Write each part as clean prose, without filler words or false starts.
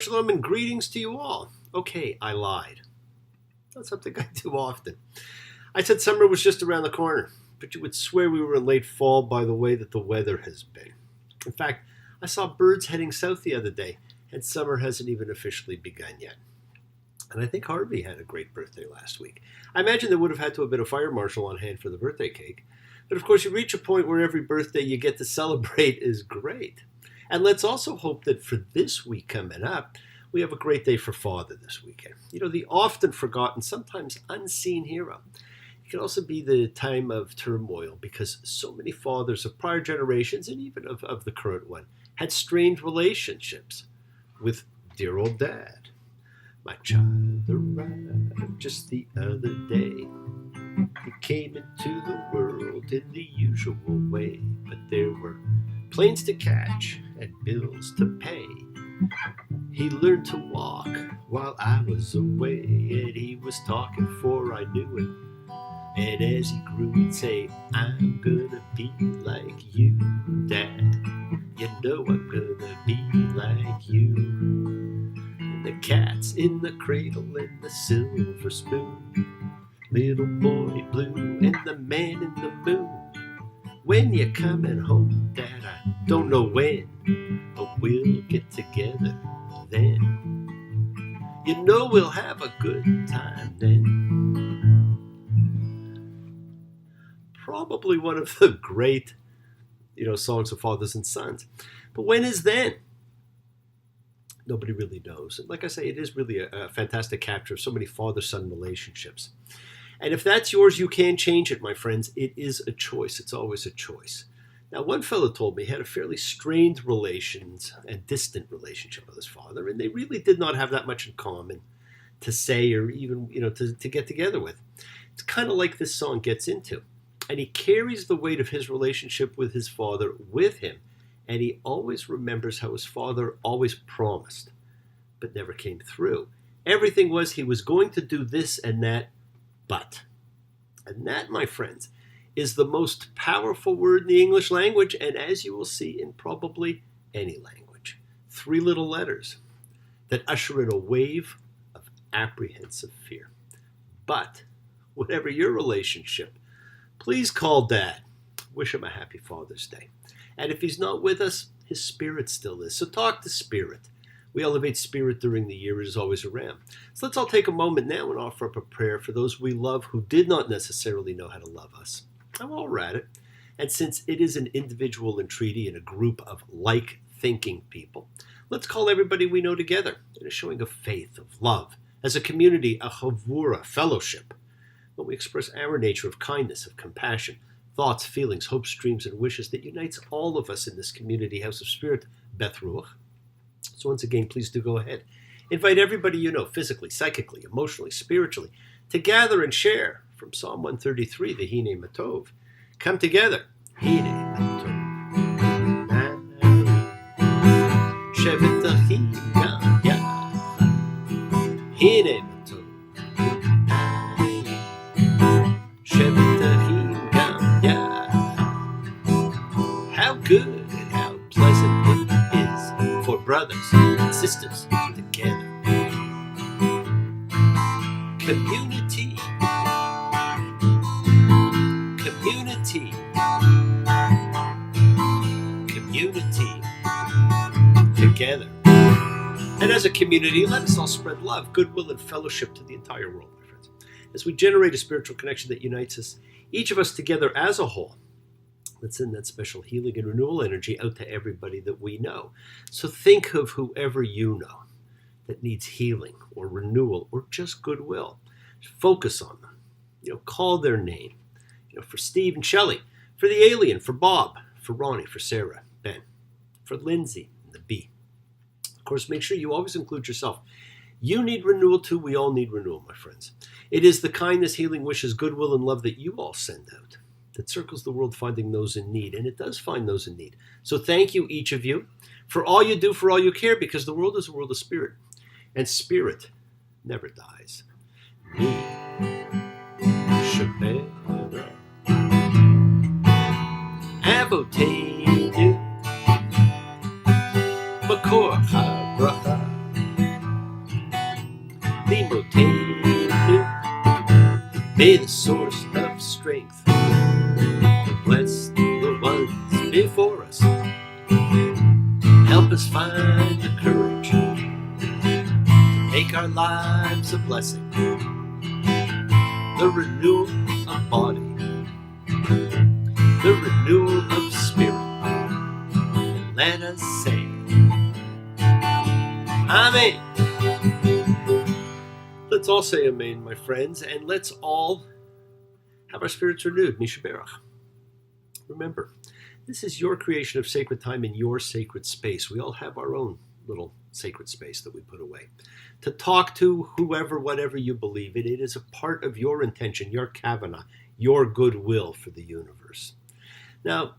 Shalom and greetings to you all. Okay, I lied. That's something I do often. I said summer was just around the corner, but you would swear we were in late fall by the way that the weather has been. In fact, I saw birds heading south the other day, and summer hasn't even officially begun yet. And I think Harvey had a great birthday last week. I imagine there would have had to have been a fire marshal on hand for the birthday cake. But of course, you reach a point where every birthday you get to celebrate is great. And let's also hope that for this week coming up, we have a great day for Father this weekend. You know, the often forgotten, sometimes unseen hero. It can also be the time of turmoil because so many fathers of prior generations and even of the current one had strained relationships with dear old dad. My child arrived just the other day. He came into the world in the usual way, but there were planes to catch and bills to pay. He learned to walk while I was away, and he was talking before I knew it. And as he grew, he'd say, I'm gonna be like you, Dad. You know I'm gonna be like you. And the cat's in the cradle and the silver spoon. Little boy blue and the man in the moon. When you're coming home, Dad, I don't know when, but we'll get together then. You know we'll have a good time then. Probably one of the great, songs of fathers and sons. But when is then? Nobody really knows. And like I say, it is really a fantastic capture of so many father-son relationships. And if that's yours, you can change it, my friends. It is a choice. It's always a choice. Now, one fellow told me he had a fairly strained relations and distant relationship with his father, and they really did not have that much in common to say or even, to get together with. It's kind of like this song gets into. And he carries the weight of his relationship with his father with him, and he always remembers how his father always promised, but never came through. Everything was he was going to do this and that, but. And that, my friends, is the most powerful word in the English language, and as you will see in probably any language. 3 little letters that usher in a wave of apprehensive fear. But, whatever your relationship, please call Dad. Wish him a happy Father's Day. And if he's not with us, his spirit still is. So talk to Spirit. We elevate Spirit during the year. It is always around. So let's all take a moment now and offer up a prayer for those we love who did not necessarily know how to love us. And while we're at it, and since it is an individual entreaty and a group of like-thinking people, let's call everybody we know together in a showing of faith, of love, as a community, a chavura, fellowship. When we express our nature of kindness, of compassion, thoughts, feelings, hopes, dreams, and wishes that unites all of us in this community house of spirit, Beth Ruach. So once again, please do go ahead. Invite everybody you know, physically, psychically, emotionally, spiritually, to gather and share from Psalm 133, the Hine Matov. Come together. Hine Matov. Shevet Achim Gam Yachad. Hine Matov. Shevet Achim Gam Yachad. How good and how pleasant it is for brothers and sisters together. Community. Community. Community. Together. And as a community, let us all spread love, goodwill, and fellowship to the entire world, my friends. As we generate a spiritual connection that unites us, each of us together as a whole, let's send that special healing and renewal energy out to everybody that we know. So think of whoever you know that needs healing or renewal or just goodwill. Focus on them. Call their name. For Steve and Shelley, for the alien, for Bob, for Ronnie, for Sarah, Ben, for Lindsay and the bee. Of course, make sure you always include yourself. You need renewal too. We all need renewal, my friends. It is the kindness, healing, wishes, goodwill, and love that you all send out that circles the world finding those in need, and it does find those in need. So thank you, each of you, for all you do, for all you care, because the world is a world of spirit, and spirit never dies. Me, Shabbat, Avotenu, Makor HaBracha, obtain new. May the source of strength bless the ones before us. Help us find the courage to make our lives a blessing. The renewal of body, the renewal of spirit. And let us say, Amen. Let's all say Amen, my friends, and let's all have our spirits renewed. Misha Berach. Remember, this is your creation of sacred time in your sacred space. We all have our own little sacred space that we put away. To talk to whoever, whatever you believe in, it is a part of your intention, your kavanah, your goodwill for the universe. Now,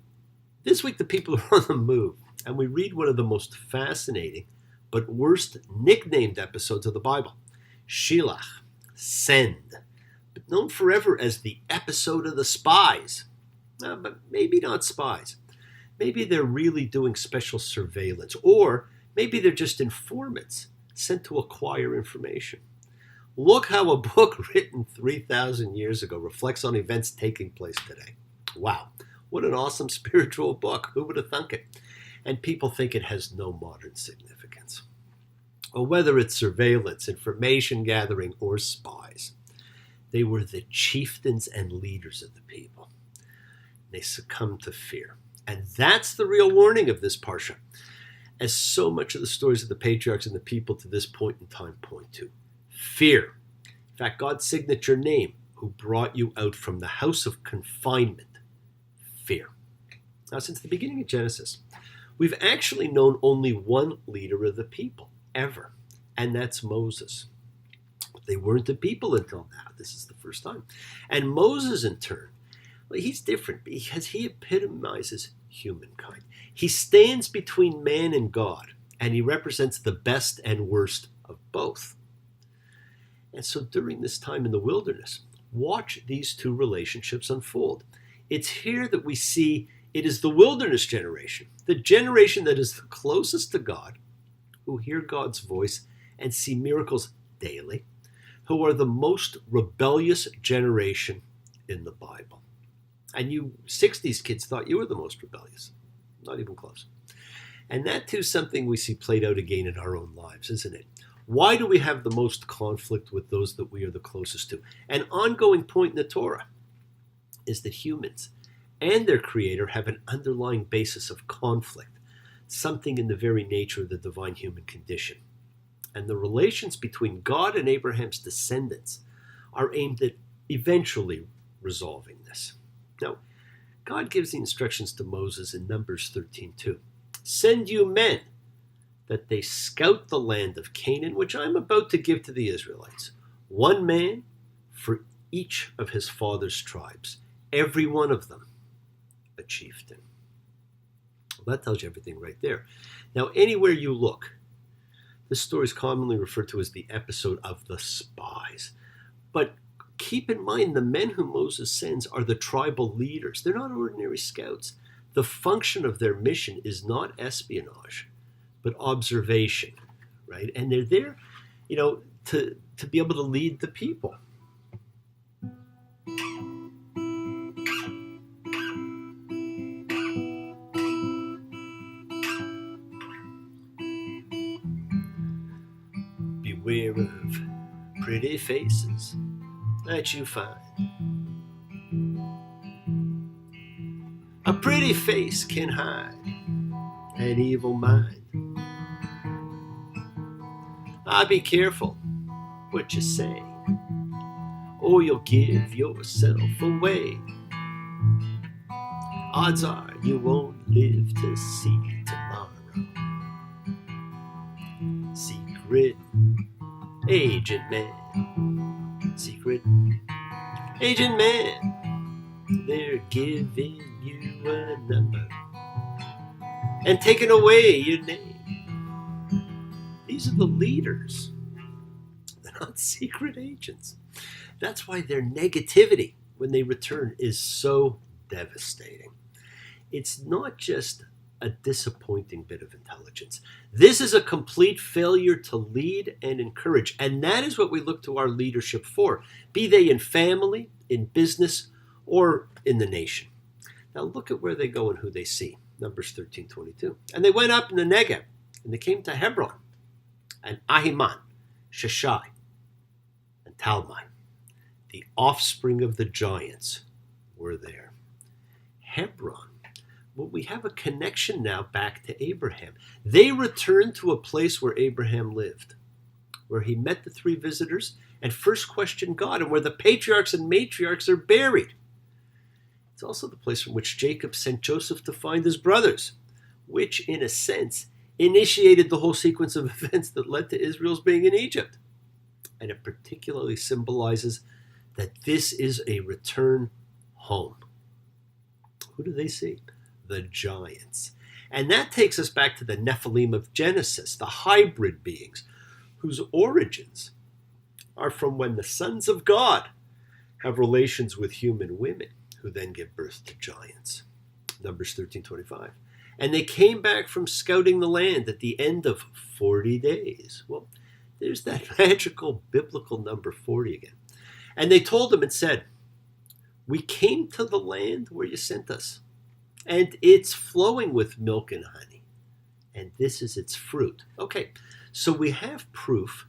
this week the people are on the move, and we read one of the most fascinating but worst nicknamed episodes of the Bible, Shelach, Send, but known forever as the episode of the spies. But maybe not spies. Maybe they're really doing special surveillance, or maybe they're just informants sent to acquire information. Look how a book written 3,000 years ago reflects on events taking place today. Wow, what an awesome spiritual book. Who would have thunk it? And people think it has no modern significance. Well, whether it's surveillance, information gathering, or spies, they were the chieftains and leaders of the people. They succumbed to fear. And that's the real warning of this parsha, as so much of the stories of the patriarchs and the people to this point in time point to. Fear. In fact, God's signature name, who brought you out from the house of confinement. Fear. Now, since the beginning of Genesis, we've actually known only one leader of the people, ever, and that's Moses. They weren't a people until now. This is the first time. And Moses, in turn, well, he's different because he epitomizes humankind. He stands between man and God, and he represents the best and worst of both. And so during this time in the wilderness, watch these two relationships unfold. It's here that we see it is the wilderness generation, the generation that is the closest to God, who hear God's voice and see miracles daily, who are the most rebellious generation in the Bible. And you 60s kids thought you were the most rebellious. Not even close. And that too is something we see played out again in our own lives, isn't it? Why do we have the most conflict with those that we are the closest to? An ongoing point in the Torah is that humans and their creator have an underlying basis of conflict, something in the very nature of the divine human condition. And the relations between God and Abraham's descendants are aimed at eventually resolving this. Now, God gives the instructions to Moses in Numbers 13:2. Send you men that they scout the land of Canaan, which I'm about to give to the Israelites. One man for each of his father's tribes, every one of them a chieftain. Well, that tells you everything right there. Now, anywhere you look, this story is commonly referred to as the episode of the spies. But keep in mind, the men whom Moses sends are the tribal leaders. They're not ordinary scouts. The function of their mission is not espionage, but observation, right? And they're there, to be able to lead the people. Beware of pretty faces that you find. A pretty face can hide an evil mind. Be careful what you say, or you'll give yourself away. Odds are you won't live to see tomorrow. Secret agent man, secret agent man, they're giving you a number and taking away your name. These are the leaders. They're not secret agents. That's why their negativity when they return is so devastating. It's not just a disappointing bit of intelligence. This is a complete failure to lead and encourage. And that is what we look to our leadership for, be they in family, in business, or in the nation. Now look at where they go and who they see. Numbers 13:22. And they went up in the Negev, and they came to Hebron, and Ahiman, Sheshai, and Talmai. The offspring of the giants were there. Hebron. Well, we have a connection now back to Abraham. They returned to a place where Abraham lived, where he met the three visitors and first questioned God, and where the patriarchs and matriarchs are buried. It's also the place from which Jacob sent Joseph to find his brothers, which, in a sense, initiated the whole sequence of events that led to Israel's being in Egypt. And it particularly symbolizes that this is a return home. Who do they see? The giants. And that takes us back to the Nephilim of Genesis, the hybrid beings, whose origins are from when the sons of God have relations with human women, who then give birth to giants. Numbers 13:25. And they came back from scouting the land at the end of 40 days. Well, there's that magical biblical number 40 again. And they told him and said, we came to the land where you sent us, and it's flowing with milk and honey, and this is its fruit. Okay, so we have proof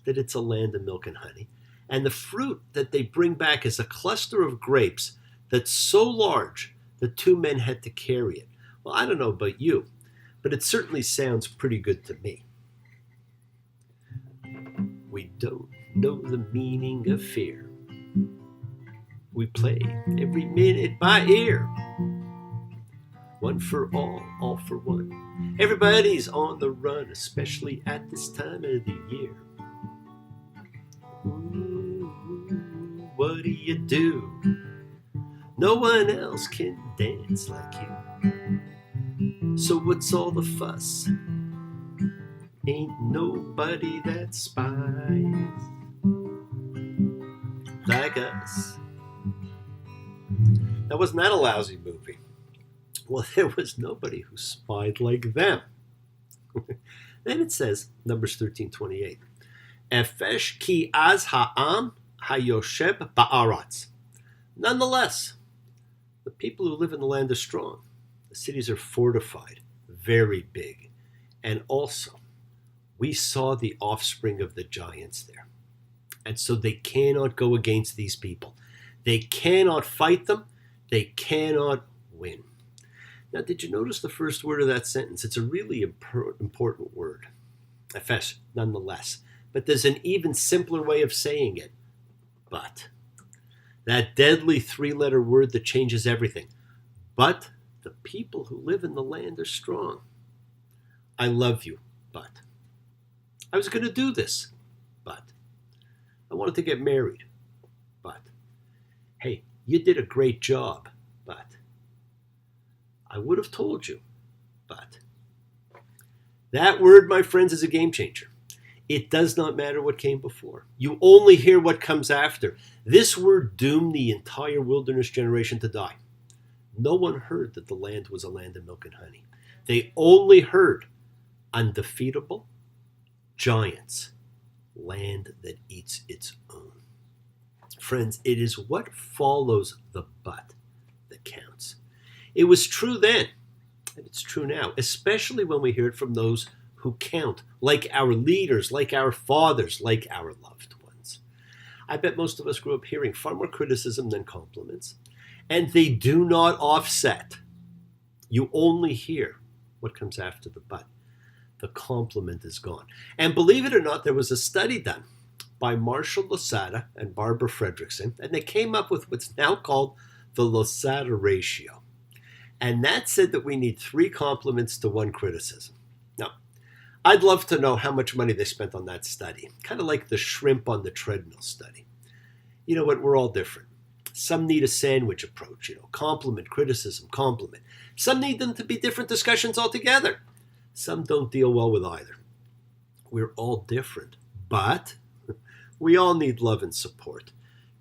that it's a land of milk and honey, and the fruit that they bring back is a cluster of grapes that's so large that two men had to carry it. Well, I don't know about you, but it certainly sounds pretty good to me. We don't know the meaning of fear. We play every minute by ear. One for all for one. Everybody's on the run, especially at this time of the year. Ooh, what do you do? No one else can dance like you. So what's all the fuss? Ain't nobody that spies like us. Now, wasn't that a lousy movie? Well, there was nobody who spied like them. Then it says, Numbers 13:28, Efesh ki az ha'am hayosheb ba'aratz. Nonetheless, the people who live in the land are strong. The cities are fortified, very big. And also, we saw the offspring of the giants there. And so they cannot go against these people. They cannot fight them. They cannot win. Now, did you notice the first word of that sentence? It's a really important word. Efesh, nonetheless. But there's an even simpler way of saying it. But. That deadly three-letter word that changes everything. But the people who live in the land are strong. I love you, but. I was going to do this, but. I wanted to get married, but. Hey, you did a great job, but. I would have told you, but. That word, my friends, is a game changer. It does not matter what came before. You only hear what comes after. This word doomed the entire wilderness generation to die. No one heard that the land was a land of milk and honey. They only heard undefeatable giants, land that eats its own. Friends, it is what follows the but that counts. It was true then, and it's true now, especially when we hear it from those who count, like our leaders, like our fathers, like our loved ones. I bet most of us grew up hearing far more criticism than compliments, and they do not offset. You only hear what comes after the but. The compliment is gone. And believe it or not, there was a study done by Marshall Losada and Barbara Fredrickson, and they came up with what's now called the Losada ratio. And that said that we need 3 compliments to 1 criticism. Now, I'd love to know how much money they spent on that study. Kind of like the shrimp on the treadmill study. You know what? We're all different. Some need a sandwich approach, compliment, criticism, compliment. Some need them to be different discussions altogether. Some don't deal well with either. We're all different, but we all need love and support.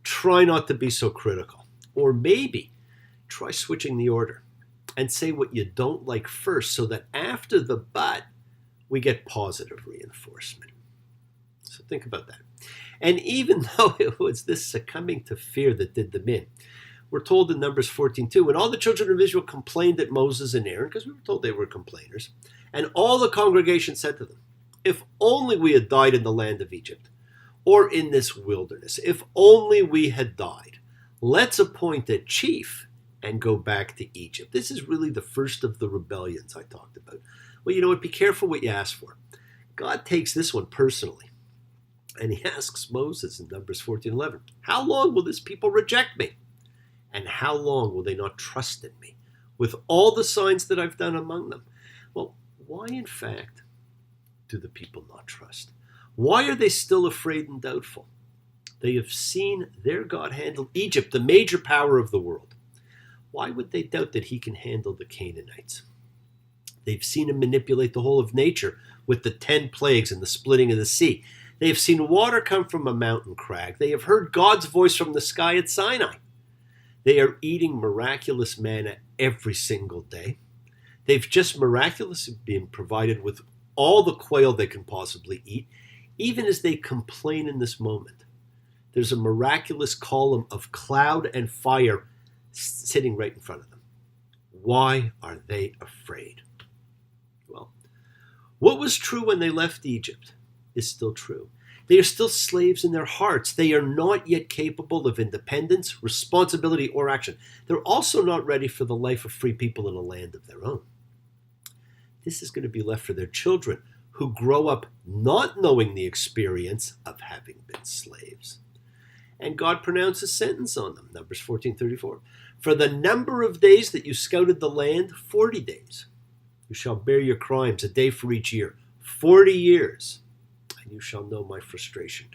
Try not to be so critical. Or maybe try switching the order. and say what you don't like first so that after the but, we get positive reinforcement. So think about that. And even though it was this succumbing to fear that did them in, we're told in Numbers 14:2, when all the children of Israel complained at Moses and Aaron, because we were told they were complainers, and all the congregation said to them, if only we had died in the land of Egypt, or in this wilderness, if only we had died. Let's appoint a chief and go back to Egypt. This is really the first of the rebellions I talked about. Well, you know what? Be careful what you ask for. God takes this one personally. And he asks Moses in Numbers 14:11, how long will this people reject me? And how long will they not trust in me with all the signs that I've done among them? Well, why in fact do the people not trust? Why are they still afraid and doubtful? They have seen their God handle Egypt, the major power of the world. Why would they doubt that he can handle the Canaanites? They've seen him manipulate the whole of nature with the 10 plagues and the splitting of the sea. They have seen water come from a mountain crag. They have heard God's voice from the sky at Sinai. They are eating miraculous manna every single day. They've just miraculously been provided with all the quail they can possibly eat, even as they complain in this moment. There's a miraculous column of cloud and fire sitting right in front of them. Why are they afraid? Well, what was true when they left Egypt is still true. They are still slaves in their hearts. They are not yet capable of independence, responsibility, or action. They're also not ready for the life of free people in a land of their own. This is going to be left for their children, who grow up not knowing the experience of having been slaves. And God pronounced a sentence on them, Numbers 14:34. For the number of days that you scouted the land, 40 days. You shall bear your crimes, a day for each year, 40 years. And you shall know my frustration.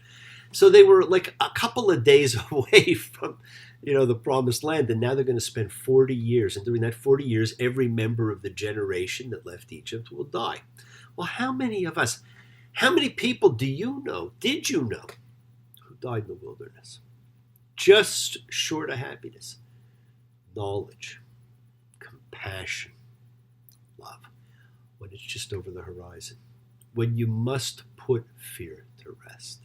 So they were like a couple of days away from, the promised land, and now they're going to spend 40 years. And during that 40 years, every member of the generation that left Egypt will die. Well, how many people did you know, who died in the wilderness? Just short of happiness, knowledge, compassion, love, when it's just over the horizon, when you must put fear to rest.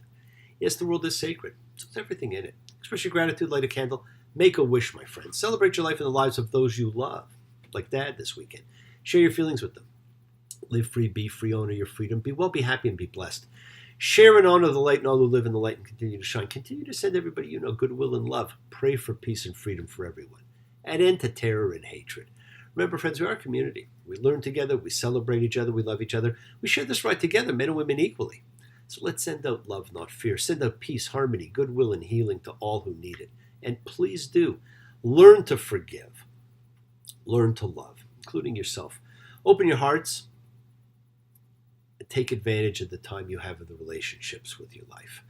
Yes, the world is sacred, so it's everything in it. Express your gratitude, light a candle, make a wish, my friends. Celebrate your life and the lives of those you love, like Dad this weekend. Share your feelings with them. Live free, be free, honor your freedom. Be well, be happy, and be blessed. Share and honor the light and all who live in the light and continue to shine. Continue to send everybody goodwill and love. Pray for peace and freedom for everyone. Add end to terror and hatred. Remember, friends, we are a community. We learn together. We celebrate each other. We love each other. We share this right together, men and women equally. So let's send out love, not fear. Send out peace, harmony, goodwill, and healing to all who need it. And please do. Learn to forgive. Learn to love, including yourself. Open your hearts. Take advantage of the time you have in the relationships with your life.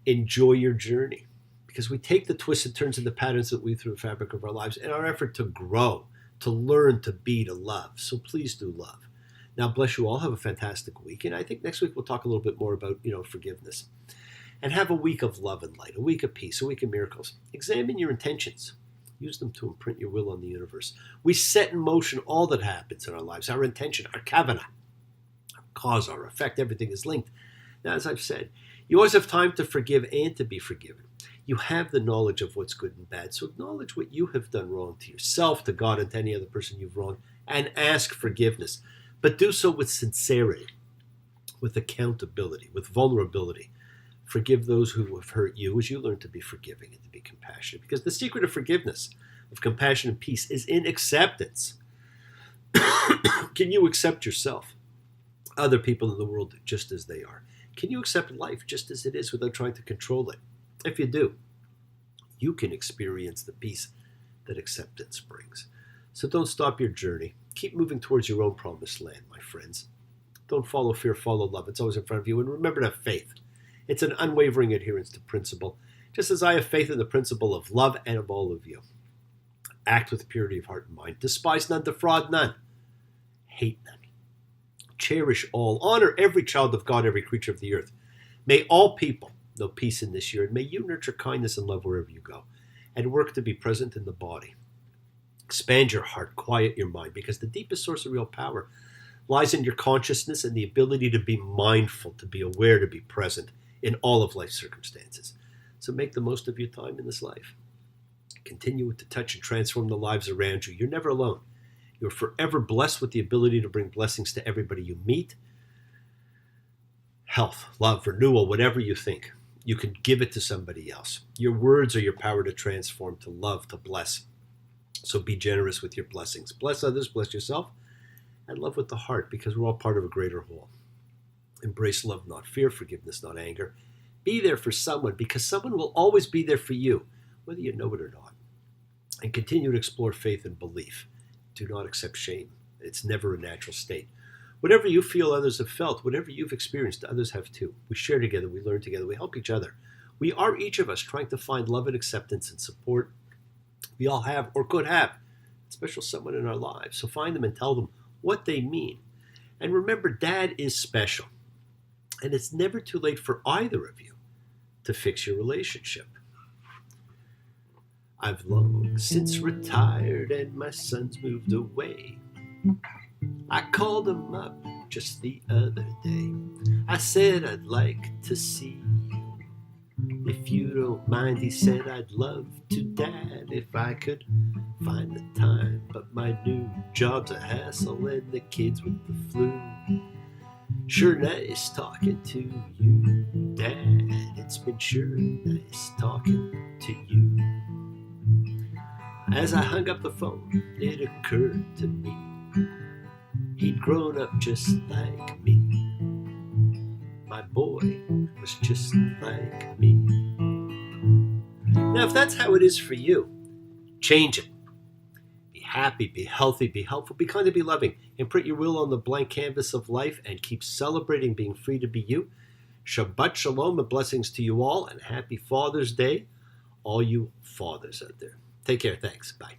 Enjoy your journey, because we take the twists and turns and the patterns that weave through the fabric of our lives in our effort to grow, to learn, to be, to love. So please do love. Now, bless you all. Have a fantastic week. And I think next week we'll talk a little bit more about, forgiveness. And have a week of love and light, a week of peace, a week of miracles. Examine your intentions. Use them to imprint your will on the universe. We set in motion all that happens in our lives, our intention, our kavanah. Cause or effect, everything is linked. Now, as I've said, you always have time to forgive and to be forgiven. You have the knowledge of what's good and bad, so acknowledge what you have done wrong to yourself, to God, and to any other person you've wronged, and ask forgiveness. But do so with sincerity, with accountability, with vulnerability. Forgive those who have hurt you as you learn to be forgiving and to be compassionate, because the secret of forgiveness, of compassion and peace, is in acceptance. Can you accept yourself? Other people in the world just as they are? Can you accept life just as it is without trying to control it? If you do, you can experience the peace that acceptance brings. So don't stop your journey. Keep moving towards your own promised land, my friends. Don't follow fear, follow love. It's always in front of you. And remember to have faith. It's an unwavering adherence to principle, just as I have faith in the principle of love and of all of you. Act with purity of heart and mind. Despise none, defraud none. Hate none. Cherish all. Honor every child of God, every creature of the earth. May all people know peace in this year, and may you nurture kindness and love wherever you go, and work to be present in the body, Expand your heart, quiet your mind, because the deepest source of real power lies in your consciousness and the ability to be mindful, to be aware, to be present in all of life's circumstances. So make the most of your time in this life. Continue to touch and transform the lives around you. You're never alone. You're forever blessed with the ability to bring blessings to everybody you meet. Health, love, renewal, whatever you think, you can give it to somebody else. Your words are your power to transform, to love, to bless. So be generous with your blessings. Bless others, bless yourself, and love with the heart, because we're all part of a greater whole. Embrace love, not fear, forgiveness, not anger. Be there for someone, because someone will always be there for you, whether you know it or not. And continue to explore faith and belief. Do not accept shame. It's never a natural state. Whatever you feel others have felt, whatever you've experienced, others have too. We share together, we learn together, we help each other. We are each of us trying to find love and acceptance and support. We all have or could have a special someone in our lives. So find them and tell them what they mean. And remember, Dad is special. And it's never too late for either of you to fix your relationship. I've long since retired and my son's moved away. I called him up just the other day. I said I'd like to see you. If you don't mind, he said, I'd love to, Dad, if I could find the time. But my new job's a hassle and the kids with the flu. Sure nice talking to you, Dad. It's been sure nice talking to you. As I hung up the phone, it occurred to me he'd grown up just like me. My boy was just like me. Now, if that's how it is for you, change it. Be happy, be healthy, be helpful, be kind, and be loving. Imprint your will on the blank canvas of life and keep celebrating being free to be you. Shabbat shalom and blessings to you all, and happy Father's Day, all you fathers out there. Take care. Thanks. Bye.